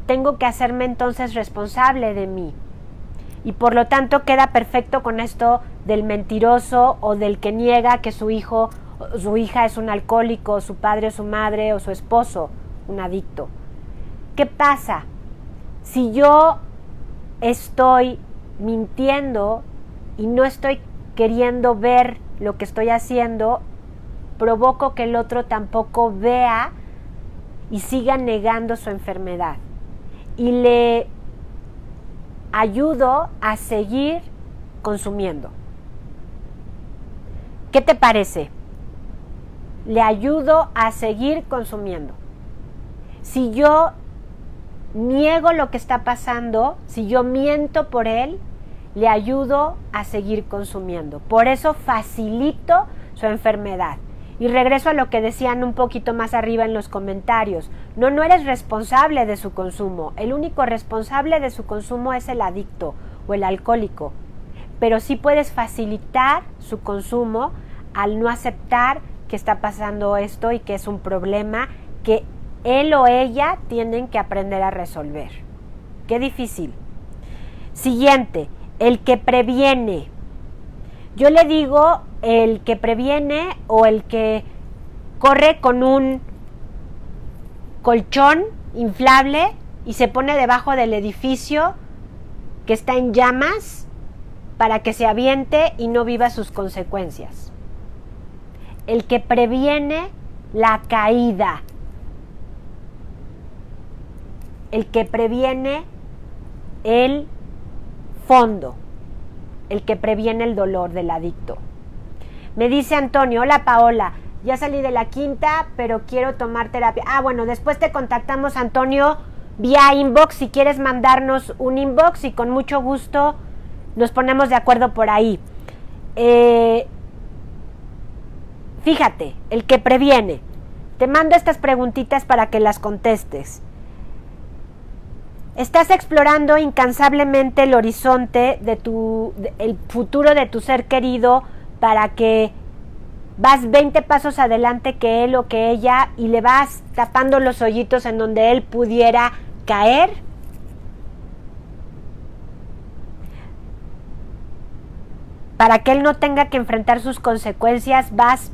S1: Tengo que hacerme entonces responsable de mí. Y por lo tanto queda perfecto con esto del mentiroso o del que niega que su hijo o su hija es un alcohólico, o su padre o su madre o su esposo un adicto. ¿Qué pasa? Si yo estoy mintiendo y no estoy queriendo ver lo que estoy haciendo, provoco que el otro tampoco vea y siga negando su enfermedad. Y le ayudo a seguir consumiendo. ¿Qué te parece? Le ayudo a seguir consumiendo. Si yo niego lo que está pasando, si yo miento por él, le ayudo a seguir consumiendo. Por eso facilito su enfermedad. Y regreso a lo que decían un poquito más arriba en los comentarios. No eres responsable de su consumo. El único responsable de su consumo es el adicto o el alcohólico. Pero sí puedes facilitar su consumo al no aceptar que está pasando esto y que es un problema que él o ella tienen que aprender a resolver. Qué difícil. Siguiente, el que previene. Yo le digo el que previene o el que corre con un colchón inflable y se pone debajo del edificio que está en llamas para que se aviente y no viva sus consecuencias. El que previene la caída. El que previene el fondo. El que previene el dolor del adicto. Me dice Antonio, hola Paola, ya salí de la quinta, pero quiero tomar terapia. Bueno, después te contactamos, Antonio, vía inbox, si quieres mandarnos un inbox y con mucho gusto nos ponemos de acuerdo por ahí. Fíjate, el que previene. Te mando estas preguntitas para que las contestes. Estás explorando incansablemente el horizonte el futuro de tu ser querido para que vas 20 pasos adelante que él o que ella y le vas tapando los hoyitos en donde él pudiera caer. Para que él no tenga que enfrentar sus consecuencias, vas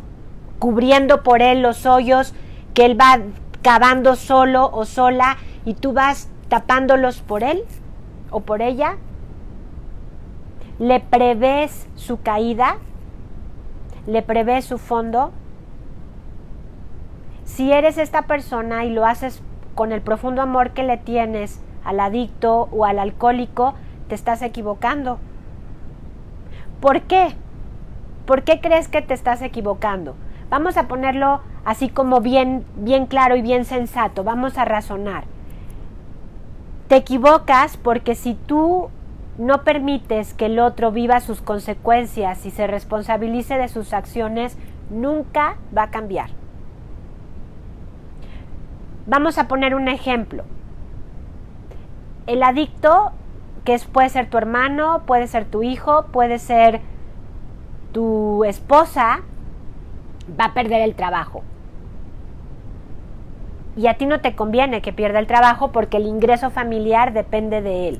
S1: cubriendo por él los hoyos que él va cavando solo o sola y tú vas tapándolos por él o por ella. ¿Le prevés su caída? ¿Le prevés su fondo? Si eres esta persona y lo haces con el profundo amor que le tienes al adicto o al alcohólico, te estás equivocando. ¿Por qué? ¿Por qué crees que te estás equivocando? Vamos a ponerlo así como bien claro y bien sensato. Vamos a razonar. Te equivocas porque si tú no permites que el otro viva sus consecuencias y se responsabilice de sus acciones, nunca va a cambiar. Vamos a poner un ejemplo. El adicto, puede ser tu hermano, puede ser tu hijo, puede ser tu esposa, va a perder el trabajo. Y a ti no te conviene que pierda el trabajo porque el ingreso familiar depende de él.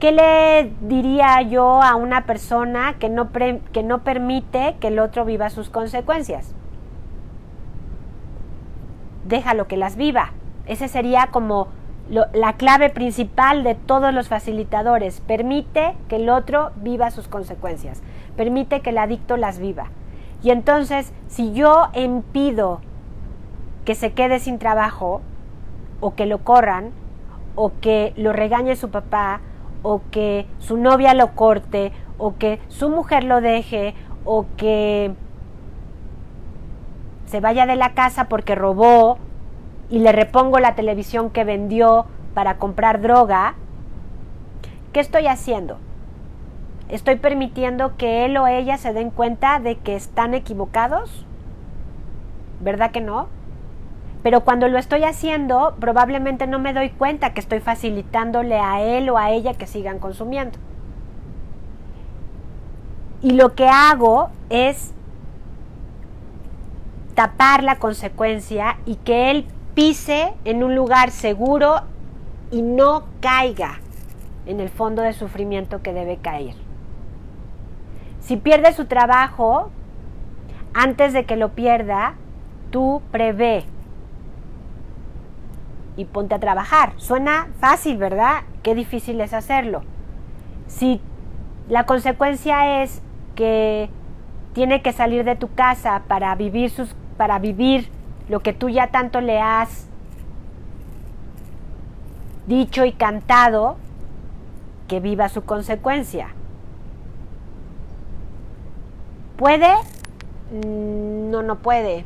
S1: ¿Qué le diría yo a una persona que no permite que el otro viva sus consecuencias? Déjalo que las viva. Ese sería como la clave principal de todos los facilitadores. Permite que el otro viva sus consecuencias. Permite que el adicto las viva. Y entonces, si yo impido que se quede sin trabajo, o que lo corran, o que lo regañe su papá, o que su novia lo corte, o que su mujer lo deje, o que se vaya de la casa porque robó y le repongo la televisión que vendió para comprar droga, ¿qué estoy haciendo? ¿Estoy permitiendo que él o ella se den cuenta de que están equivocados? ¿Verdad que no? Pero cuando lo estoy haciendo, probablemente no me doy cuenta que estoy facilitándole a él o a ella que sigan consumiendo. Y lo que hago es tapar la consecuencia y que él pise en un lugar seguro y no caiga en el fondo de sufrimiento que debe caer. Si pierde su trabajo, antes de que lo pierda, tú prevé y ponte a trabajar. Suena fácil, ¿verdad? Qué difícil es hacerlo. Si la consecuencia es que tiene que salir de tu casa para vivir lo que tú ya tanto le has dicho y cantado, que viva su consecuencia. ¿Puede? No puede.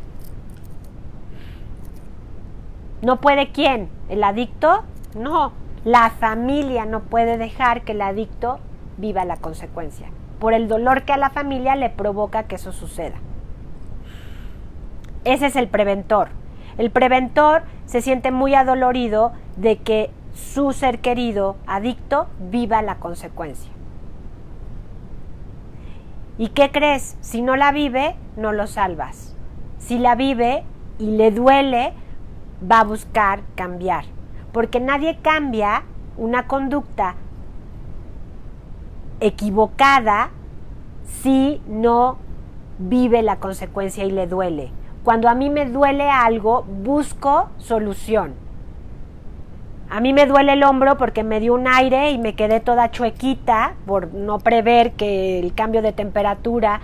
S1: ¿No puede quién? ¿El adicto? No. La familia no puede dejar que el adicto viva la consecuencia, por el dolor que a la familia le provoca que eso suceda. Ese es el preventor. El preventor se siente muy adolorido de que su ser querido adicto viva la consecuencia. ¿Y qué crees? Si no la vive, no lo salvas. Si la vive y le duele, va a buscar cambiar. Porque nadie cambia una conducta equivocada si no vive la consecuencia y le duele. Cuando a mí me duele algo, busco solución. A mí me duele el hombro porque me dio un aire y me quedé toda chuequita por no prever que el cambio de temperatura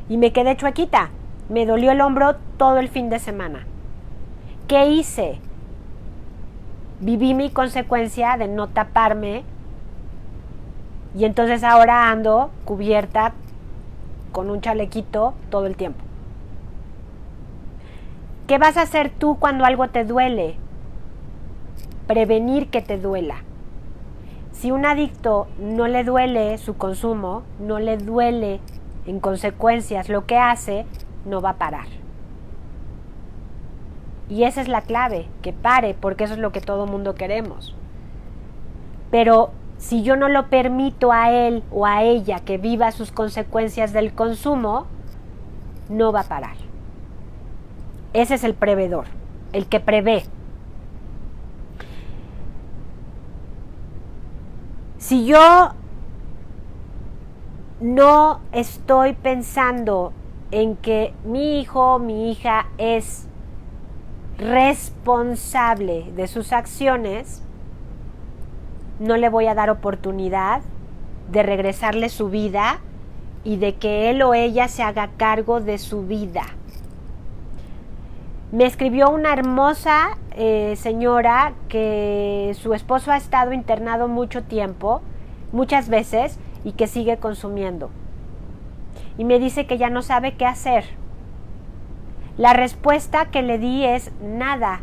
S1: y me quedé chuequita. Me dolió el hombro todo el fin de semana. ¿Qué hice? Viví mi consecuencia de no taparme y entonces ahora ando cubierta con un chalequito todo el tiempo. ¿Qué vas a hacer tú cuando algo te duele? Prevenir que te duela. Si un adicto no le duele su consumo, no le duele en consecuencias lo que hace, no va a parar. Y esa es la clave, que pare, porque eso es lo que todo mundo queremos. Pero si yo no lo permito a él o a ella que viva sus consecuencias del consumo, no va a parar. Ese es el prevedor, el que prevé. Si yo no estoy pensando en que mi hijo o mi hija es responsable de sus acciones, no le voy a dar oportunidad de regresarle su vida y de que él o ella se haga cargo de su vida. Me escribió una hermosa señora que su esposo ha estado internado mucho tiempo, muchas veces, y que sigue consumiendo. Y me dice que ya no sabe qué hacer. La respuesta que le di es nada.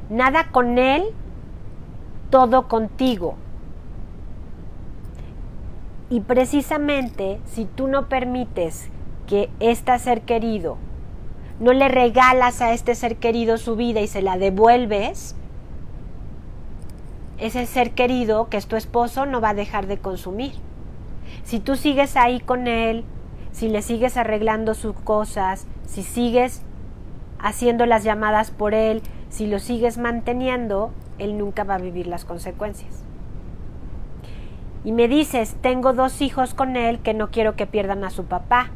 S1: Nada con él, todo contigo. Y precisamente si tú no permites que este ser querido, no le regalas a este ser querido su vida y se la devuelves, ese ser querido, que es tu esposo, no va a dejar de consumir. Si tú sigues ahí con él, si le sigues arreglando sus cosas, si sigues haciendo las llamadas por él, si lo sigues manteniendo, él nunca va a vivir las consecuencias. Y me dices, tengo 2 hijos con él que no quiero que pierdan a su papá.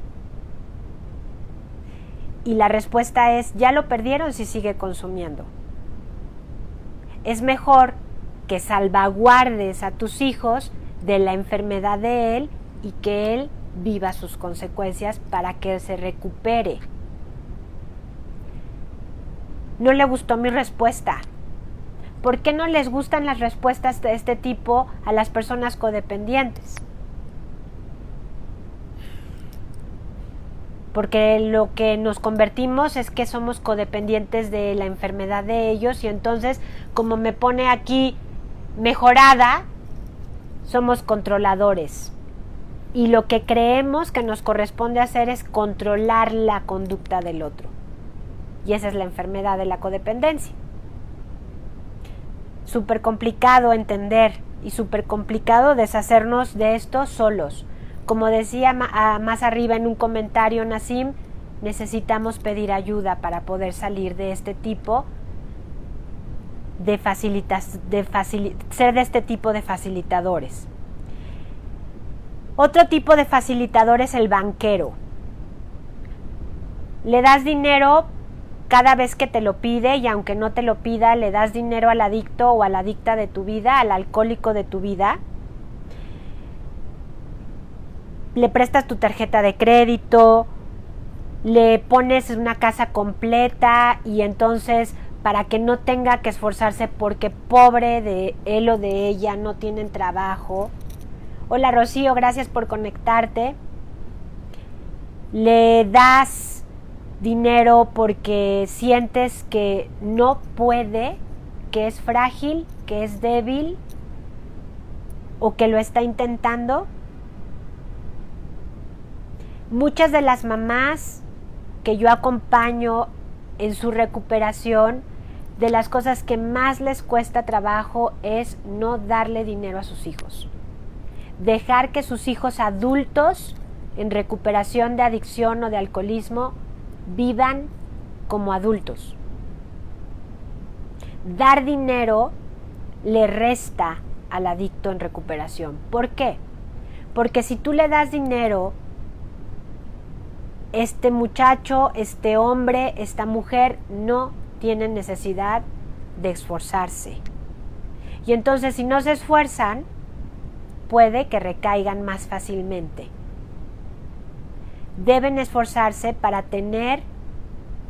S1: Y la respuesta es, ya lo perdieron si sigue consumiendo. Es mejor que salvaguardes a tus hijos de la enfermedad de él y que él viva sus consecuencias para que él se recupere. No le gustó mi respuesta. ¿Por qué no les gustan las respuestas de este tipo a las personas codependientes? Porque lo que nos convertimos es que somos codependientes de la enfermedad de ellos y entonces, como me pone aquí mejorada, somos controladores. Y lo que creemos que nos corresponde hacer es controlar la conducta del otro. Y esa es la enfermedad de la codependencia. Súper complicado entender y súper complicado deshacernos de esto solos. Como decía más arriba en un comentario Nassim, necesitamos pedir ayuda para poder salir de este tipo ser de este tipo de facilitadores. Otro tipo de facilitador es el banquero. Le das dinero cada vez que te lo pide y aunque no te lo pida, le das dinero al adicto o a la adicta de tu vida, al alcohólico de tu vida. Le prestas tu tarjeta de crédito, le pones una casa completa y entonces para que no tenga que esforzarse porque pobre de él o de ella no tienen trabajo. Hola Rocío, gracias por conectarte. Le das dinero porque sientes que no puede, que es frágil, que es débil o que lo está intentando. Muchas de las mamás que yo acompaño en su recuperación, de las cosas que más les cuesta trabajo es no darle dinero a sus hijos. Dejar que sus hijos adultos en recuperación de adicción o de alcoholismo vivan como adultos. Dar dinero le resta al adicto en recuperación. ¿Por qué? Porque si tú le das dinero, este muchacho, este hombre, esta mujer no tienen necesidad de esforzarse. Y entonces si no se esfuerzan, puede que recaigan más fácilmente. Deben esforzarse para tener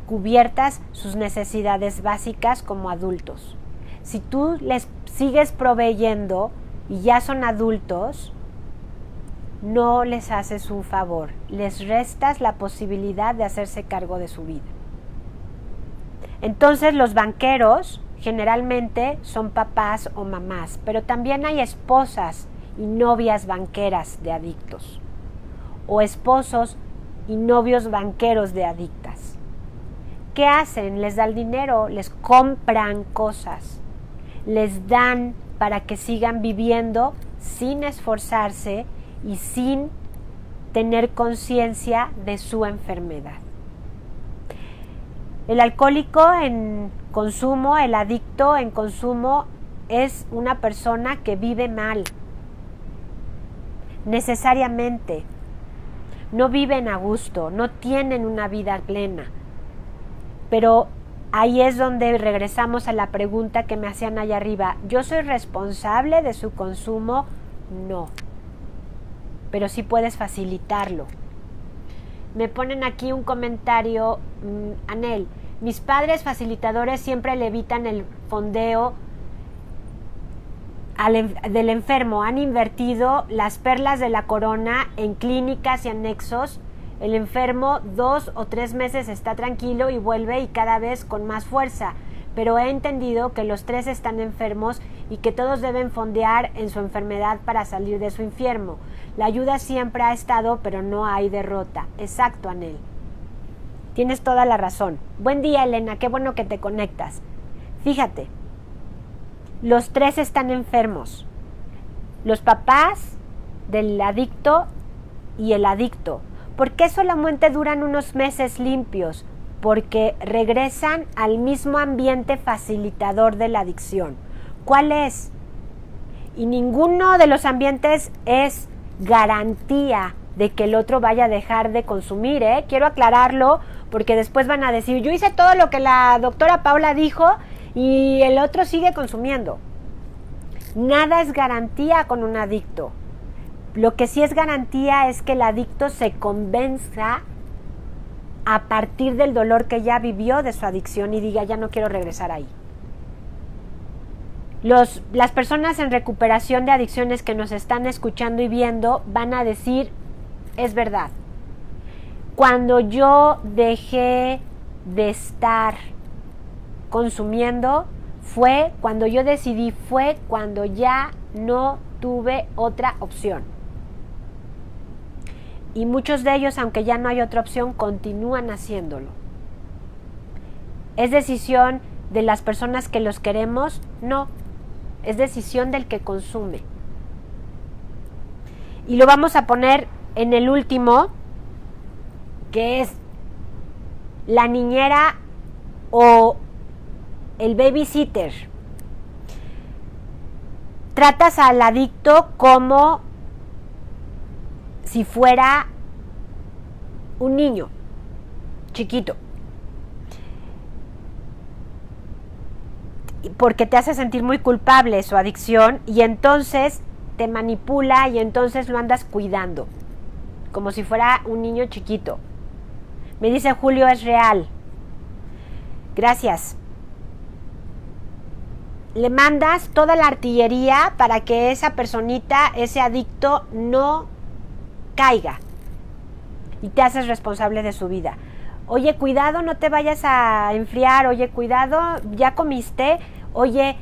S1: cubiertas sus necesidades básicas como adultos. Si tú les sigues proveyendo y ya son adultos, no les haces un favor, les restas la posibilidad de hacerse cargo de su vida. Entonces los banqueros generalmente son papás o mamás, pero también hay esposas y novias banqueras de adictos, o esposos y novios banqueros de adictas. ¿Qué hacen? Les dan dinero, les compran cosas, les dan para que sigan viviendo sin esforzarse y sin tener conciencia de su enfermedad. El alcohólico en consumo, el adicto en consumo, es una persona que vive mal, necesariamente. No viven a gusto, no tienen una vida plena. Pero ahí es donde regresamos a la pregunta que me hacían allá arriba. ¿Yo soy responsable de su consumo? No. Pero sí puedes facilitarlo. Me ponen aquí un comentario, Anel. Mis padres facilitadores siempre le evitan el fondeo del enfermo. Han invertido las perlas de la corona en clínicas y anexos. El enfermo 2 o 3 meses está tranquilo y vuelve y cada vez con más fuerza. Pero he entendido que los 3 están enfermos y que todos deben fondear en su enfermedad para salir de su infierno. La ayuda siempre ha estado, pero no hay derrota. Exacto, Anel. Tienes toda la razón. Buen día, Elena. Qué bueno que te conectas. Fíjate, los 3 están enfermos. Los papás del adicto y el adicto. ¿Por qué solamente duran unos meses limpios? Porque regresan al mismo ambiente facilitador de la adicción. ¿Cuál es? Y ninguno de los ambientes es garantía de que el otro vaya a dejar de consumir, ¿eh? Quiero aclararlo porque después van a decir, yo hice todo lo que la doctora Paula dijo y el otro sigue consumiendo. Nada es garantía con un adicto. Lo que sí es garantía es que el adicto se convenza a partir del dolor que ya vivió de su adicción y diga, ya no quiero regresar ahí. Las personas en recuperación de adicciones que nos están escuchando y viendo van a decir, es verdad. Cuando yo dejé de estar consumiendo, fue cuando yo decidí, fue cuando ya no tuve otra opción. Y muchos de ellos, aunque ya no hay otra opción, continúan haciéndolo. ¿Es decisión de las personas que los queremos? No, es decisión del que consume. Y lo vamos a poner en el último, que es la niñera o el babysitter. Tratas al adicto como si fuera un niño chiquito, porque te hace sentir muy culpable su adicción y entonces te manipula y entonces lo andas cuidando como si fuera un niño chiquito. Me dice Julio, es real. Gracias. Le mandas toda la artillería para que esa personita, ese adicto, no caiga y te haces responsable de su vida. Oye, cuidado, no te vayas a enfriar. Oye, cuidado, ya comiste. Oye,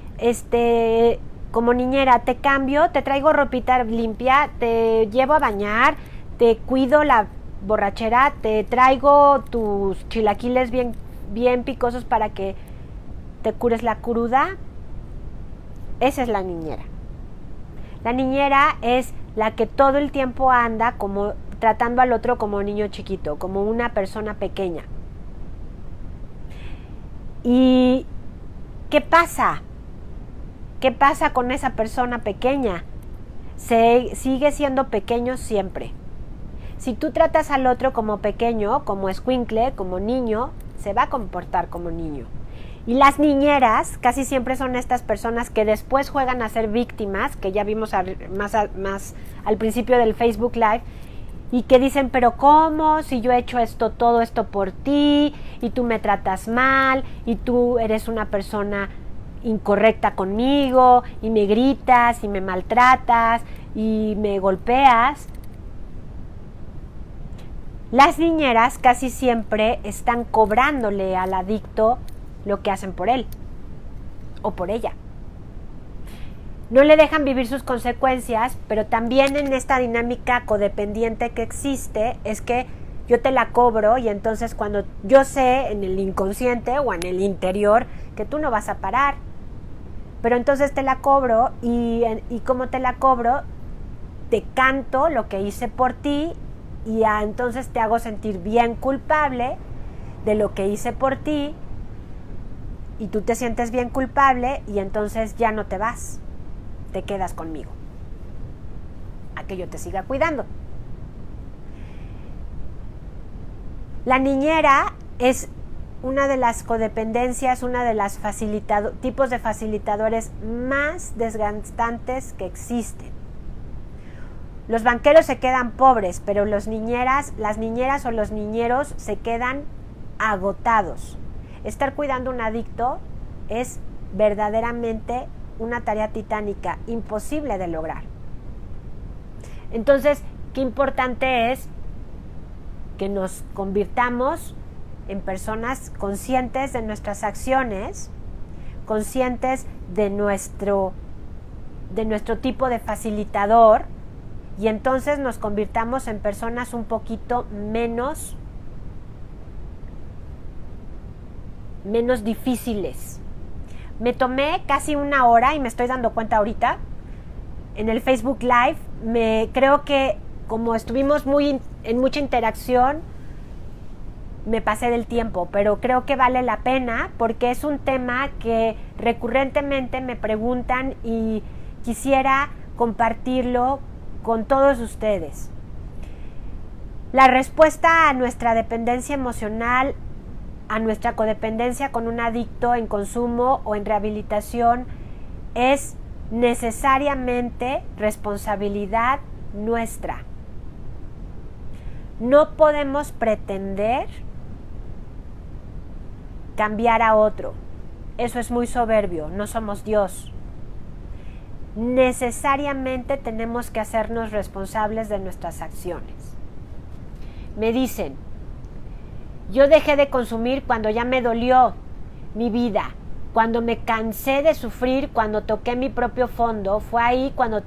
S1: como niñera, te cambio, te traigo ropita limpia, te llevo a bañar, te cuido la borrachera, te traigo tus chilaquiles bien picosos para que te cures la cruda. Esa es la niñera. La niñera es la que todo el tiempo anda como tratando al otro como un niño chiquito, como una persona pequeña. ¿Y qué pasa? ¿Qué pasa con esa persona pequeña? Sigue siendo pequeño siempre. Si tú tratas al otro como pequeño, como escuincle, como niño, se va a comportar como niño. Y las niñeras casi siempre son estas personas que después juegan a ser víctimas, que ya vimos más al principio del Facebook Live, y que dicen, pero ¿cómo? Si yo he hecho todo esto por ti, y tú me tratas mal, y tú eres una persona incorrecta conmigo, y me gritas, y me maltratas, y me golpeas. Las niñeras casi siempre están cobrándole al adicto lo que hacen por él o por ella. No le dejan vivir sus consecuencias, pero también en esta dinámica codependiente que existe es que yo te la cobro y entonces cuando yo sé en el inconsciente o en el interior que tú no vas a parar, pero entonces te la cobro y como te la cobro, te canto lo que hice por ti y entonces te hago sentir bien culpable de lo que hice por ti y tú te sientes bien culpable y entonces ya no te vas, te quedas conmigo a que yo te siga cuidando. La niñera es una de las codependencias, una de las tipos de facilitadores más desgastantes que existen. Los banqueros se quedan pobres, pero las niñeras o los niñeros se quedan agotados. Estar cuidando a un adicto es verdaderamente una tarea titánica, imposible de lograr. Entonces, qué importante es que nos convirtamos en personas conscientes de nuestras acciones, conscientes de nuestro tipo de facilitador, y entonces nos convirtamos en personas un poquito menos difíciles. Me tomé casi una hora, y me estoy dando cuenta ahorita, en el Facebook Live. Creo que como estuvimos en mucha interacción, me pasé del tiempo, pero creo que vale la pena porque es un tema que recurrentemente me preguntan y quisiera compartirlo con todos ustedes. La respuesta a nuestra dependencia emocional, a nuestra codependencia con un adicto en consumo o en rehabilitación, es necesariamente responsabilidad nuestra. No podemos pretender cambiar a otro. Eso es muy soberbio, no somos Dios. Necesariamente tenemos que hacernos responsables de nuestras acciones. Me dicen, yo dejé de consumir cuando ya me dolió mi vida, cuando me cansé de sufrir, cuando toqué mi propio fondo. Fue ahí cuando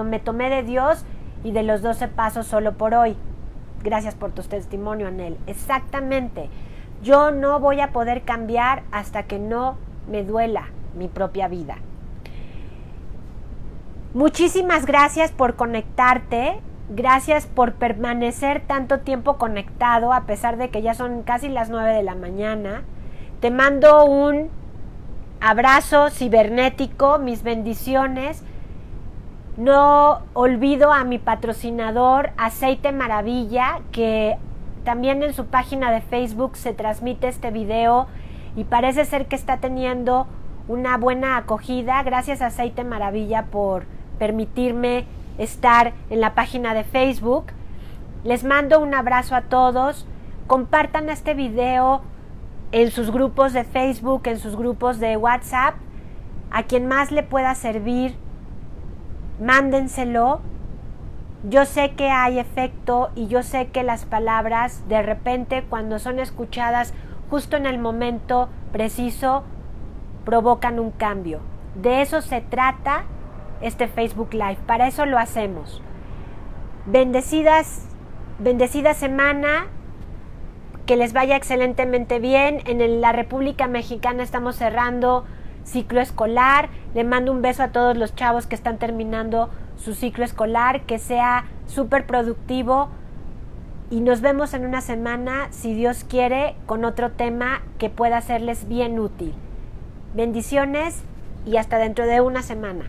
S1: me tomé de Dios y de los 12 pasos solo por hoy. Gracias por tu testimonio, Anel. Exactamente. Yo no voy a poder cambiar hasta que no me duela mi propia vida. Muchísimas gracias por conectarte. Gracias por permanecer tanto tiempo conectado a pesar de que ya son casi las 9 de la mañana. Te mando un abrazo cibernético, mis bendiciones. No olvido a mi patrocinador Aceite Maravilla, que también en su página de Facebook se transmite este video y parece ser que está teniendo una buena acogida. Gracias a Aceite Maravilla por permitirme estar en la página de Facebook. Les mando un abrazo a todos. Compartan este video en sus grupos de Facebook, en sus grupos de WhatsApp. A quien más le pueda servir, mándenselo. Yo sé que hay efecto y yo sé que las palabras de repente, cuando son escuchadas justo en el momento preciso, provocan un cambio. De eso se trata este Facebook Live, para eso lo hacemos. Bendecida semana, que les vaya excelentemente bien. En la República Mexicana estamos cerrando ciclo escolar. Le mando un beso a todos los chavos que están terminando su ciclo escolar, que sea súper productivo y nos vemos en una semana, si Dios quiere, con otro tema que pueda serles bien útil. Bendiciones y hasta dentro de una semana.